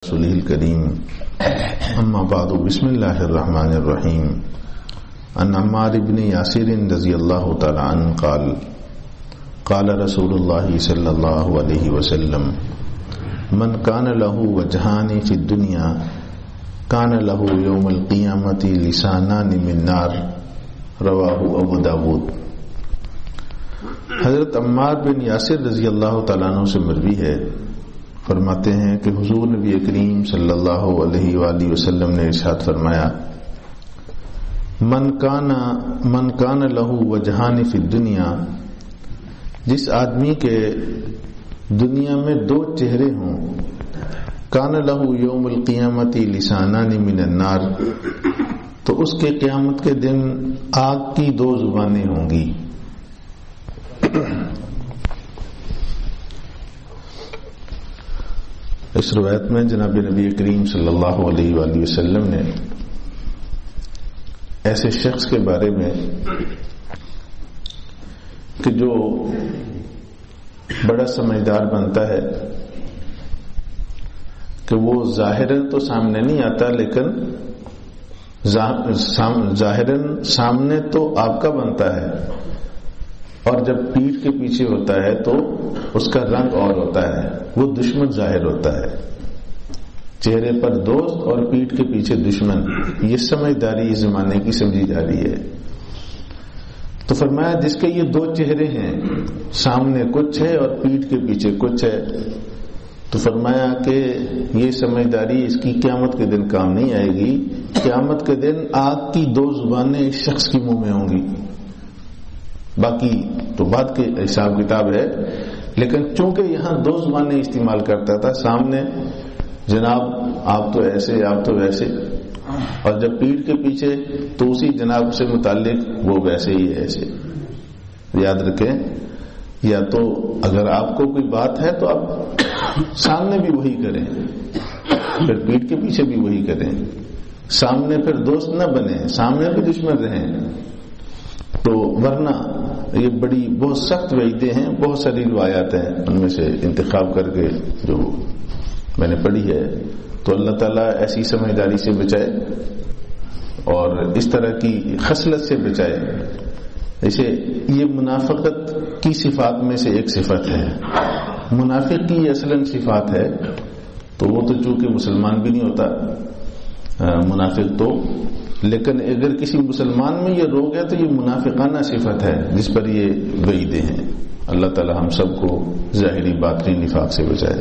رسوله الكريم اما بعد بسم الله الرحمن الرحيم عن عمار بن ياسر رضي الله تعالى عنه قال قال رسول الله صلى الله عليه وسلم من كان له وجهان في الدنيا كان له يوم القيامة لسانان من نار رواه ابو داود۔ حضرت عمار بن یاسر رضی اللہ تعالیٰ عنہ سے مروی ہے، فرماتے ہیں کہ حضور نبی کریم صلی اللہ علیہ وآلہ وسلم نے ارشاد فرمایا، من کان لہو وجہان فی الدنیا، جس آدمی کے دنیا میں دو چہرے ہوں، کان لہو یوم القیامت لسانان من النار، تو اس کے قیامت کے دن آگ کی دو زبانیں ہوں گی۔ اس روایت میں جناب نبی کریم صلی اللہ علیہ وآلہ وسلم نے ایسے شخص کے بارے میں کہ جو بڑا سمجھدار بنتا ہے کہ وہ ظاہراً تو سامنے نہیں آتا، لیکن ظاہراً سامنے تو آپ کا بنتا ہے، اور جب پیٹھ کے پیچھے ہوتا ہے تو اس کا رنگ اور ہوتا ہے، وہ دشمن ظاہر ہوتا ہے۔ چہرے پر دوست اور پیٹھ کے پیچھے دشمن، یہ سمجھداری اس زمانے کی سمجھی جا رہی ہے۔ تو فرمایا جس کے یہ دو چہرے ہیں، سامنے کچھ ہے اور پیٹھ کے پیچھے کچھ ہے، تو فرمایا کہ یہ سمجھداری اس کی قیامت کے دن کام نہیں آئے گی۔ قیامت کے دن آگ کی دو زبانیں اس شخص کے منہ میں ہوں گی۔ باقی تو بعد کے حساب کتاب ہے، لیکن چونکہ یہاں دو زبانیں استعمال کرتا تھا، سامنے جناب آپ تو ایسے آپ تو ویسے، اور جب پیٹھ کے پیچھے تو اسی جناب سے متعلق وہ ویسے ہی ایسے۔ یاد رکھیں، یا تو اگر آپ کو کوئی بات ہے تو آپ سامنے بھی وہی کریں، پھر پیٹھ کے پیچھے بھی وہی کریں، سامنے پھر دوست نہ بنے، سامنے بھی دشمن رہیں۔ تو ورنہ یہ بڑی بہت سخت وعیدیں ہیں، بہت ساری روایات ہیں، ان میں سے انتخاب کر کے جو میں نے پڑھی ہے، تو اللہ تعالیٰ ایسی سمجھداری سے بچائے اور اس طرح کی خصلت سے بچائے۔ جیسے یہ منافقت کی صفات میں سے ایک صفت ہے، منافق کی اصلاً صفات ہے، تو وہ تو چونکہ مسلمان بھی نہیں ہوتا منافق تو، لیکن اگر کسی مسلمان میں یہ روگ ہے تو یہ منافقانہ صفت ہے جس پر یہ وعیدیں ہیں۔ اللہ تعالی ہم سب کو ظاہری باطنی نفاق سے بچائے۔